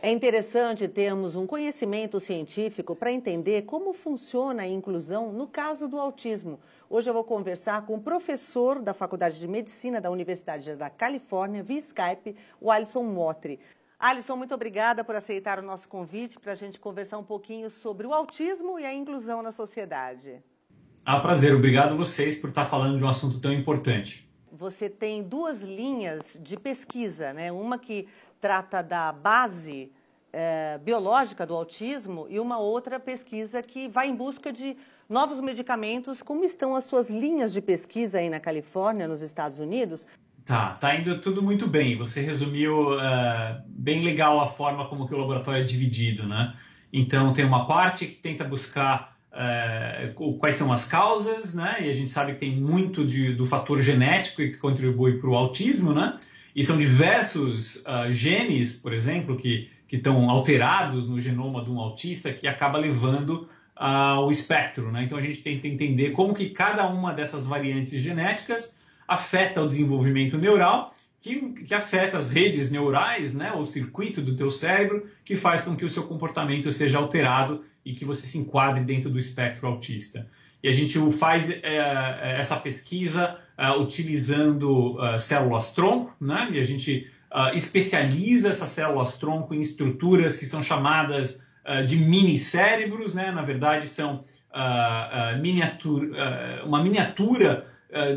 É interessante termos um conhecimento científico para entender como funciona a inclusão no caso do autismo. Hoje eu vou conversar com o professor da Faculdade de Medicina da Universidade da Califórnia, via Skype, o Alisson Motri. Alisson, muito obrigada por aceitar o nosso convite para a gente conversar um pouquinho sobre o autismo e a inclusão na sociedade. Prazer. Obrigado a vocês por estar falando de um assunto tão importante. Você tem duas linhas de pesquisa, né? Uma que trata da base biológica do autismo e uma outra pesquisa que vai em busca de novos medicamentos. Como estão as suas linhas de pesquisa aí na Califórnia, nos Estados Unidos? Tá indo tudo muito bem. Você resumiu bem legal a forma como que o laboratório é dividido, né? Então tem uma parte que tenta buscar quais são as causas, né? E a gente sabe que tem muito do fator genético que contribui para o autismo, né? E são diversos genes, por exemplo, que estão alterados no genoma de um autista que acaba levando ao espectro, né? Então a gente tenta entender como que cada uma dessas variantes genéticas afeta o desenvolvimento neural, que afeta as redes neurais, né? O circuito do teu cérebro, que faz com que o seu comportamento seja alterado e que você se enquadre dentro do espectro autista. E a gente faz essa pesquisa utilizando células-tronco, né? E a gente especializa essas células-tronco em estruturas que são chamadas de mini-cérebros, né? Na verdade, são uma miniatura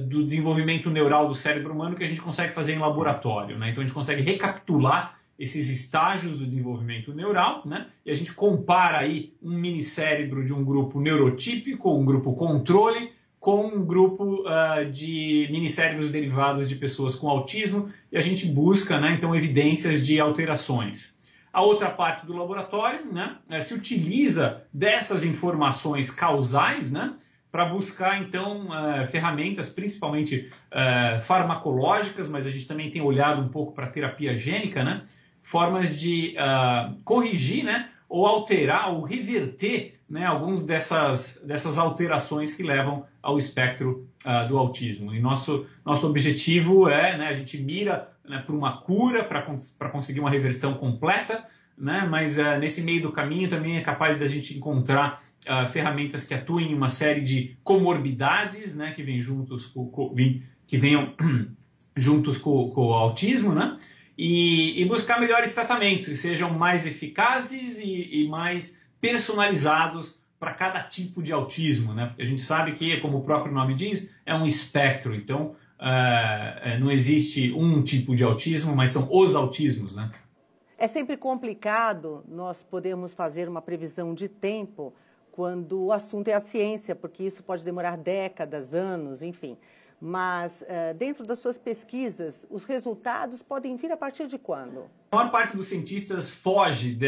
do desenvolvimento neural do cérebro humano que a gente consegue fazer em laboratório, né? Então, a gente consegue recapitular esses estágios do desenvolvimento neural, né? E a gente compara aí um minicérebro de um grupo neurotípico, um grupo controle, com um grupo de minicérebros derivados de pessoas com autismo, e a gente busca, né, então, evidências de alterações. A outra parte do laboratório, né, se utiliza dessas informações causais, né, para buscar, então, ferramentas, principalmente farmacológicas, mas a gente também tem olhado um pouco para a terapia gênica, né, formas de corrigir, né, ou alterar, ou reverter, né, algumas dessas alterações que levam ao espectro do autismo. E nosso objetivo né, a gente mira, né, por uma cura, para conseguir uma reversão completa, né, mas nesse meio do caminho também é capaz de a gente encontrar ferramentas que atuem em uma série de comorbidades, né, que venham juntos com o autismo, né, e buscar melhores tratamentos que sejam mais eficazes e mais personalizados para cada tipo de autismo, né? Porque a gente sabe que, como o próprio nome diz, é um espectro. Então, não existe um tipo de autismo, mas são os autismos, né? É sempre complicado nós podermos fazer uma previsão de tempo quando o assunto é a ciência, porque isso pode demorar décadas, anos, enfim. Mas, dentro das suas pesquisas, os resultados podem vir a partir de quando? A maior parte dos cientistas foge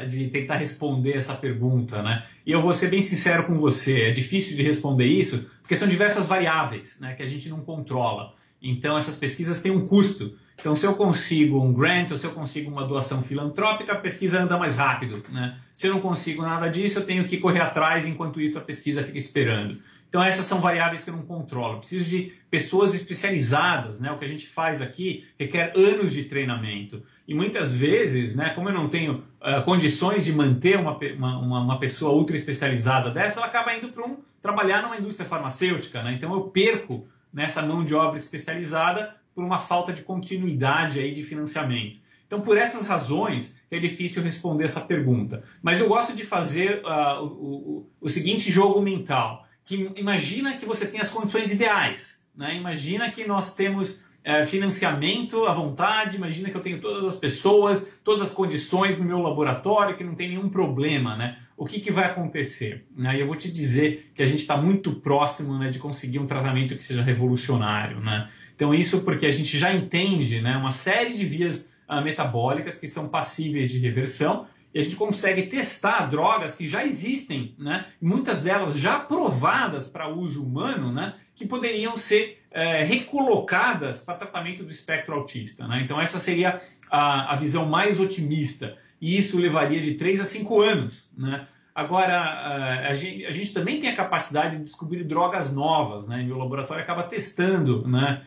de tentar responder essa pergunta, né? E eu vou ser bem sincero com você, é difícil de responder isso, porque são diversas variáveis, né, que a gente não controla. Então, essas pesquisas têm um custo. Então, se eu consigo um grant ou se eu consigo uma doação filantrópica, a pesquisa anda mais rápido, né? Se eu não consigo nada disso, eu tenho que correr atrás, enquanto isso a pesquisa fica esperando. Então, essas são variáveis que eu não controlo. Eu preciso de pessoas especializadas, né? O que a gente faz aqui requer anos de treinamento. E muitas vezes, né, como eu não tenho condições de manter uma pessoa ultra especializada dessa, ela acaba indo para trabalhar numa indústria farmacêutica, né? Então, eu perco nessa mão de obra especializada por uma falta de continuidade aí de financiamento. Então, por essas razões, é difícil responder essa pergunta. Mas eu gosto de fazer o seguinte jogo mental. Que imagina que você tem as condições ideais, né? Imagina que nós temos financiamento à vontade, imagina que eu tenho todas as pessoas, todas as condições no meu laboratório, que não tem nenhum problema, né? O que vai acontecer? E eu vou te dizer que a gente está muito próximo, né, de conseguir um tratamento que seja revolucionário, né? Então isso porque a gente já entende, né, uma série de vias metabólicas que são passíveis de reversão, e a gente consegue testar drogas que já existem, né? Muitas delas já aprovadas para uso humano, né? Que poderiam ser recolocadas para tratamento do espectro autista, né? Então essa seria a visão mais otimista, e isso levaria de 3 a 5 anos, né? Agora, a gente também tem a capacidade de descobrir drogas novas, né? E o laboratório acaba testando, né,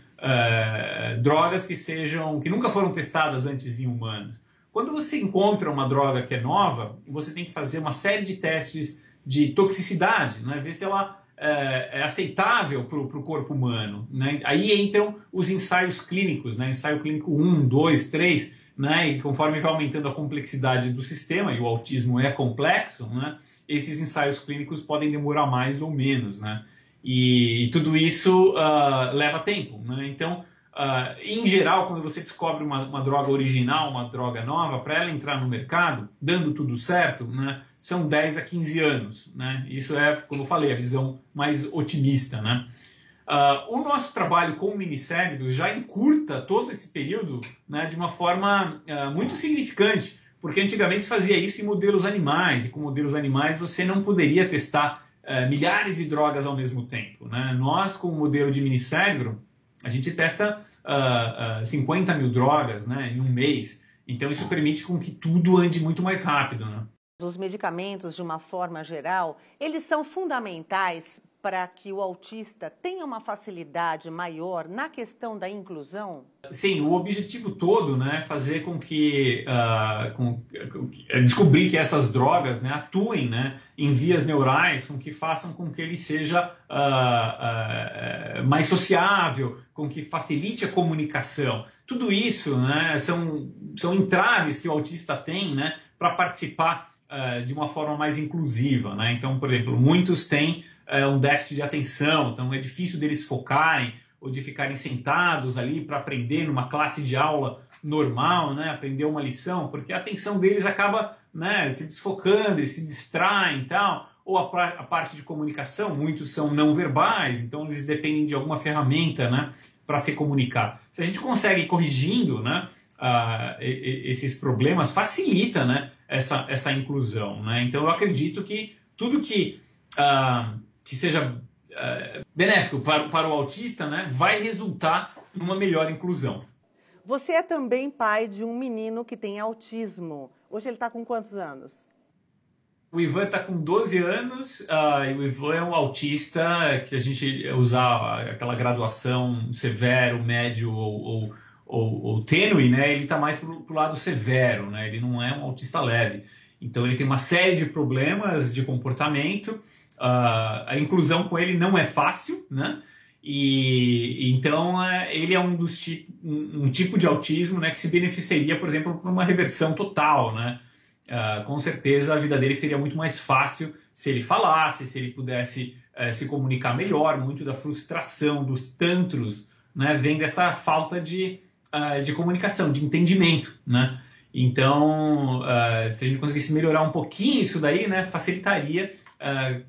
drogas que nunca foram testadas antes em humanos. Quando você encontra uma droga que é nova, você tem que fazer uma série de testes de toxicidade, né? Ver se ela é aceitável para o corpo humano, né? Aí entram os ensaios clínicos, né? Ensaio clínico 1, 2, 3, né? E conforme vai aumentando a complexidade do sistema, e o autismo é complexo, né? Esses ensaios clínicos podem demorar mais ou menos, né? E tudo isso leva tempo, né? Então, em geral, quando você descobre uma droga original, uma droga nova, para ela entrar no mercado, dando tudo certo, né? São 10 a 15 anos, né? Isso é, como eu falei, a visão mais otimista, né? O nosso trabalho com minicérebros já encurta todo esse período, né, de uma forma muito significante, porque antigamente se fazia isso em modelos animais, e com modelos animais você não poderia testar milhares de drogas ao mesmo tempo, né? Nós, com o modelo de minicérebro, a gente testa 50 mil drogas, né, em um mês, então isso permite com que tudo ande muito mais rápido, né? Os medicamentos, de uma forma geral, eles são fundamentais para que o autista tenha uma facilidade maior na questão da inclusão? Sim, o objetivo todo, né, é fazer com que, descobrir que essas drogas, né, atuem, né, em vias neurais, com que façam com que ele seja mais sociável, com que facilite a comunicação. Tudo isso, né, são entraves que o autista tem, né, para participar de uma forma mais inclusiva, né? Então, por exemplo, muitos têm um déficit de atenção, então é difícil deles focarem ou de ficarem sentados ali para aprender numa classe de aula normal, né? Aprender uma lição, porque a atenção deles acaba, né, se desfocando, eles se distraem e tal. Ou a parte de comunicação, muitos são não verbais, então eles dependem de alguma ferramenta, né, para se comunicar. Se a gente consegue ir corrigindo, né, esses problemas, facilita, né, essa inclusão, né? Então eu acredito que tudo que seja benéfico para o autista, né, vai resultar numa melhor inclusão. Você é também pai de um menino que tem autismo. Hoje ele está com quantos anos? O Ivan está com 12 anos, e o Ivan é um autista que a gente usar aquela graduação severo, médio ou tênue, né? Ele está mais para o lado severo, né? Ele não é um autista leve. Então ele tem uma série de problemas de comportamento, a inclusão com ele não é fácil, né? E então ele é um tipo de autismo, né, que se beneficiaria, por exemplo, por uma reversão total, né? Com certeza a vida dele seria muito mais fácil se ele falasse, se ele pudesse se comunicar melhor. Muito da frustração, dos tantros, né, vem dessa falta de comunicação, de entendimento, né? Então, se a gente conseguisse melhorar um pouquinho isso daí, né, facilitaria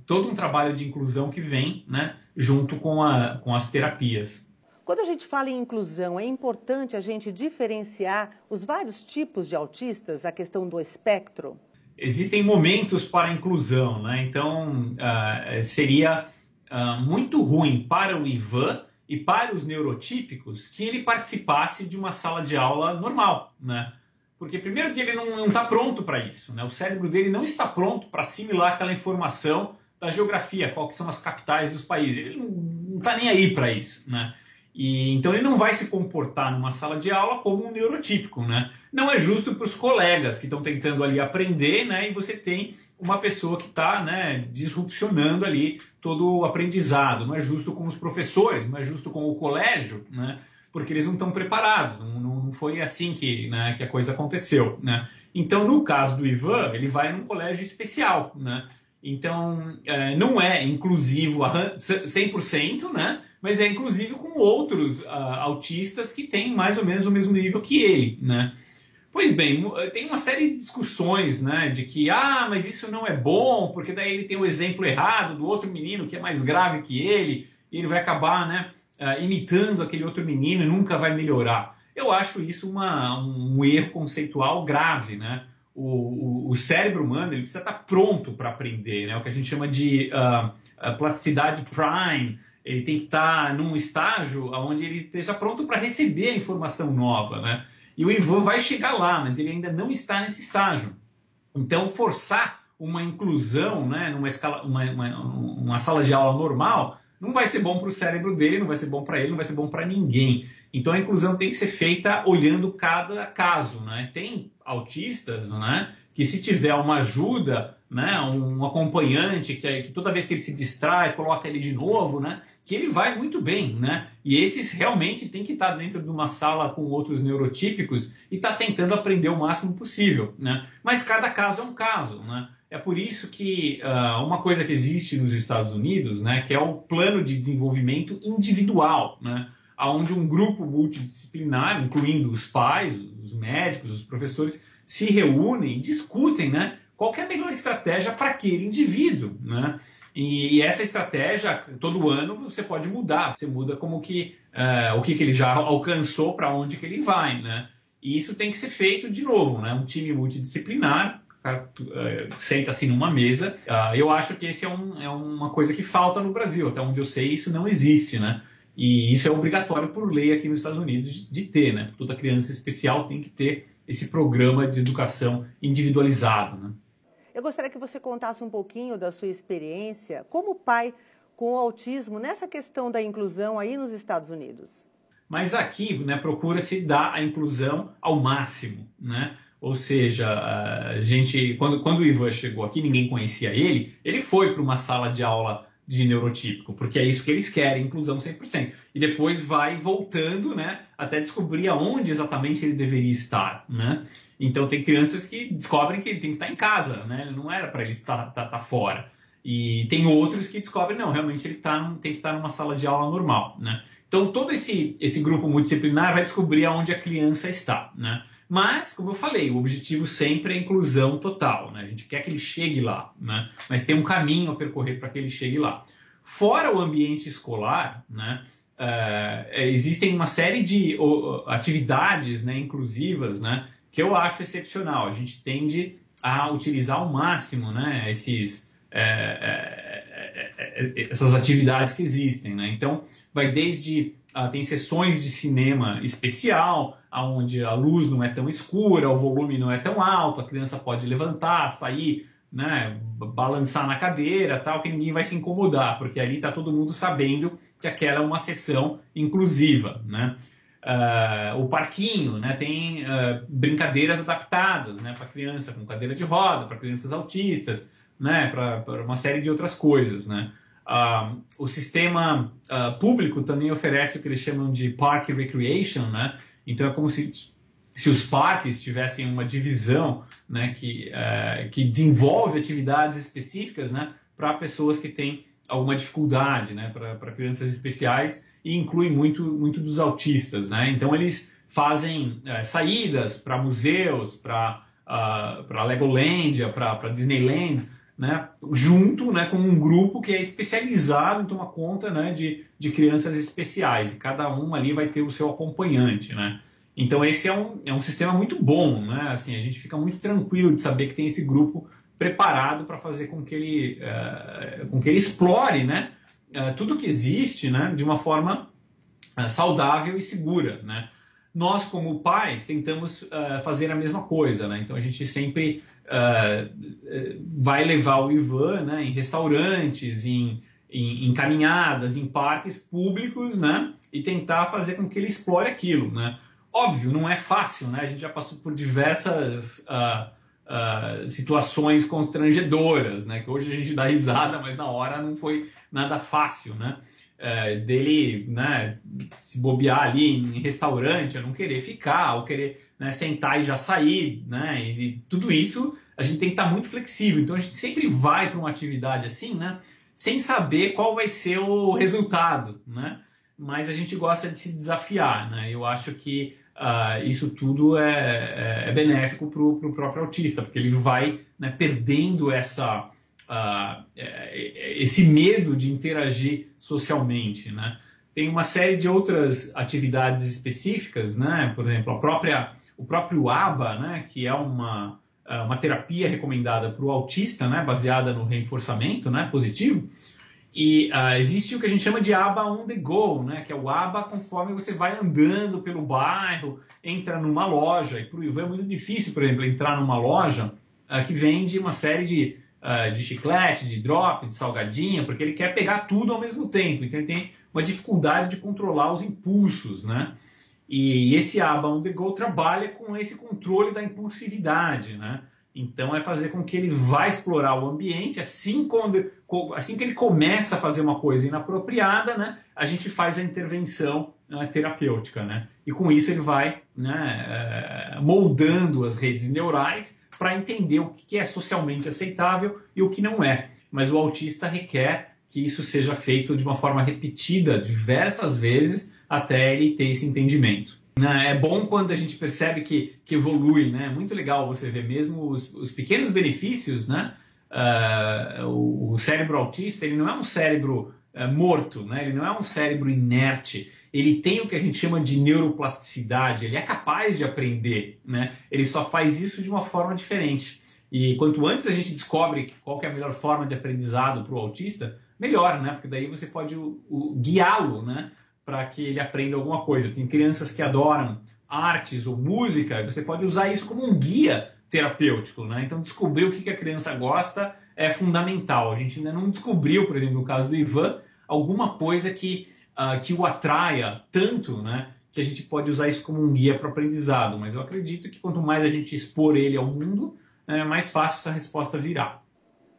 todo um trabalho de inclusão que vem, né, junto com as terapias. Quando a gente fala em inclusão, é importante a gente diferenciar os vários tipos de autistas, a questão do espectro? Existem momentos para a inclusão, né? Então, seria muito ruim para o Ivan e para os neurotípicos que ele participasse de uma sala de aula normal, né? Porque, primeiro, que ele não está pronto para isso, né? O cérebro dele não está pronto para assimilar aquela informação da geografia, quais são as capitais dos países. Ele não está nem aí para isso, né? E então ele não vai se comportar numa sala de aula como um neurotípico, né? Não é justo para os colegas que estão tentando ali aprender, né? E você tem uma pessoa que está, né, disrupcionando ali todo o aprendizado. Não é justo com os professores, não é justo com o colégio, né? Porque eles não estão preparados. Não foi assim que a coisa aconteceu, né? Então, no caso do Ivan, ele vai num colégio especial, né? Então, não é inclusivo 100%, né? Mas é inclusive com outros autistas que têm mais ou menos o mesmo nível que ele, né? Pois bem, tem uma série de discussões, né, de que, mas isso não é bom, porque daí ele tem o exemplo errado do outro menino que é mais grave que ele, e ele vai acabar, né, imitando aquele outro menino e nunca vai melhorar. Eu acho isso um erro conceitual grave, né? O cérebro humano ele precisa estar pronto para aprender, né? O que a gente chama de plasticidade prime. Ele tem que estar num estágio onde ele esteja pronto para receber a informação nova, né? E o Ivan vai chegar lá, mas ele ainda não está nesse estágio. Então, forçar uma inclusão, né, numa sala de aula normal não vai ser bom para o cérebro dele, não vai ser bom para ele, não vai ser bom para ninguém. Então a inclusão tem que ser feita olhando cada caso, né? Tem autistas, né, que se tiver uma ajuda, né, um acompanhante que toda vez que ele se distrai, coloca ele de novo, né, que ele vai muito bem, né? E esses realmente tem que estar dentro de uma sala com outros neurotípicos e estar tentando aprender o máximo possível, né? Mas cada caso é um caso, né? É por isso que uma coisa que existe nos Estados Unidos, né, que é o plano de desenvolvimento individual, né, onde um grupo multidisciplinar, incluindo os pais, os médicos, os professores, se reúnem e discutem, né, qual que é a melhor estratégia para aquele indivíduo, né? E essa estratégia, todo ano, você pode mudar. Você muda como que, o que ele já alcançou, para onde que ele vai, né? E isso tem que ser feito de novo, né? Um time multidisciplinar, senta-se numa mesa. Eu acho que esse é uma coisa que falta no Brasil. Até onde eu sei, isso não existe, né? E isso é obrigatório por lei aqui nos Estados Unidos de ter, né? Toda criança especial tem que ter esse programa de educação individualizado, né? Eu gostaria que você contasse um pouquinho da sua experiência como pai com o autismo nessa questão da inclusão aí nos Estados Unidos. Mas aqui, né, procura-se dar a inclusão ao máximo, né? Ou seja, a gente, quando o Ivan chegou aqui, ninguém conhecia ele, ele foi para uma sala de aula de neurotípico, porque é isso que eles querem, inclusão 100%. E depois vai voltando, né, até descobrir aonde exatamente ele deveria estar, né? Então tem crianças que descobrem que ele tem que estar em casa, né? Não era para ele estar fora. E tem outros que descobrem, não, realmente ele tem que estar numa sala de aula normal, né? Então todo esse grupo multidisciplinar vai descobrir aonde a criança está, né? Mas, como eu falei, o objetivo sempre é a inclusão total, né? A gente quer que ele chegue lá, né? Mas tem um caminho a percorrer para que ele chegue lá. Fora o ambiente escolar, né? Existem uma série de atividades, né, inclusivas, né, que eu acho excepcional. A gente tende a utilizar ao máximo, né, essas atividades que existem, né? Então, vai desde tem sessões de cinema especial, onde a luz não é tão escura, o volume não é tão alto, a criança pode levantar, sair, né, balançar na cadeira, tal, que ninguém vai se incomodar, porque ali está todo mundo sabendo que aquela é uma sessão inclusiva, né? O parquinho, né, tem brincadeiras adaptadas, né, para criança com cadeira de roda, para crianças autistas, né, para uma série de outras coisas, né? O sistema público também oferece o que eles chamam de Park Recreation, né? Então é como se os parques tivessem uma divisão, né, que desenvolve atividades específicas, né, para pessoas que têm alguma dificuldade, né, para crianças especiais, e inclui muito dos autistas, né? Então eles fazem saídas para museus, para Legolandia, para Disneyland, né, junto, né, com um grupo que é especializado em tomar conta, né, de crianças especiais, e cada um ali vai ter o seu acompanhante, né? Então esse é um sistema muito bom, né? Assim, a gente fica muito tranquilo de saber que tem esse grupo preparado para fazer com que ele explore, né, tudo que existe, né, de uma forma saudável e segura, né? Nós, como pais, tentamos fazer a mesma coisa, né? Então a gente sempre vai levar o Ivan, né, em restaurantes, em caminhadas, em parques públicos, né, e tentar fazer com que ele explore aquilo, né? Óbvio, não é fácil, né? A gente já passou por diversas situações constrangedoras, né? Que hoje a gente dá risada, mas na hora não foi nada fácil, né? Dele, né, se bobear ali em restaurante, eu não querer ficar, ou querer, né, sentar e já sair, né? E tudo isso a gente tem que estar muito flexível. Então a gente sempre vai para uma atividade assim, né, sem saber qual vai ser o resultado, né? Mas a gente gosta de se desafiar, né? Eu acho que isso tudo é benéfico para o próprio autista, porque ele vai, né, perdendo esse medo de interagir socialmente, né? Tem uma série de outras atividades específicas, né? Por exemplo, o próprio ABA, né, que é uma terapia recomendada para o autista, né, baseada no reforçamento, né, positivo. E existe o que a gente chama de ABA on the go, né, que é o ABA conforme você vai andando pelo bairro, entra numa loja. E para o Ivan é muito difícil, por exemplo, entrar numa loja que vende uma série de chiclete, de drop, de salgadinha, porque ele quer pegar tudo ao mesmo tempo. Então ele tem uma dificuldade de controlar os impulsos, né? E esse ABA on the go trabalha com esse controle da impulsividade, né? Então, é fazer com que ele vá explorar o ambiente, assim que ele começa a fazer uma coisa inapropriada, né, a gente faz a intervenção terapêutica, né? E com isso ele vai, né, moldando as redes neurais para entender o que é socialmente aceitável e o que não é. Mas o autista requer que isso seja feito de uma forma repetida diversas vezes até ele ter esse entendimento. É bom quando a gente percebe que evolui, né? É muito legal você ver mesmo os pequenos benefícios, né? O cérebro autista, ele não é um cérebro morto, né? Ele não é um cérebro inerte. Ele tem o que a gente chama de neuroplasticidade, ele é capaz de aprender, né? Ele só faz isso de uma forma diferente. E quanto antes a gente descobre qual que é a melhor forma de aprendizado para o autista, melhor, né? Porque daí você pode guiá-lo, né, para que ele aprenda alguma coisa. Tem crianças que adoram artes ou música, você pode usar isso como um guia terapêutico, né? Então, descobrir o que a criança gosta é fundamental. A gente ainda não descobriu, por exemplo, no caso do Ivan, alguma coisa que o atraia tanto, né, que a gente pode usar isso como um guia para o aprendizado. Mas eu acredito que quanto mais a gente expor ele ao mundo, mais fácil essa resposta virá.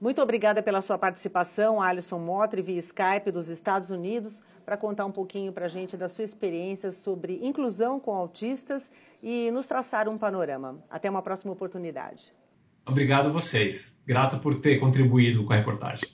Muito obrigada pela sua participação, Alisson Mottri, via Skype dos Estados Unidos, para contar um pouquinho para a gente da sua experiência sobre inclusão com autistas e nos traçar um panorama. Até uma próxima oportunidade. Obrigado a vocês. Grato por ter contribuído com a reportagem.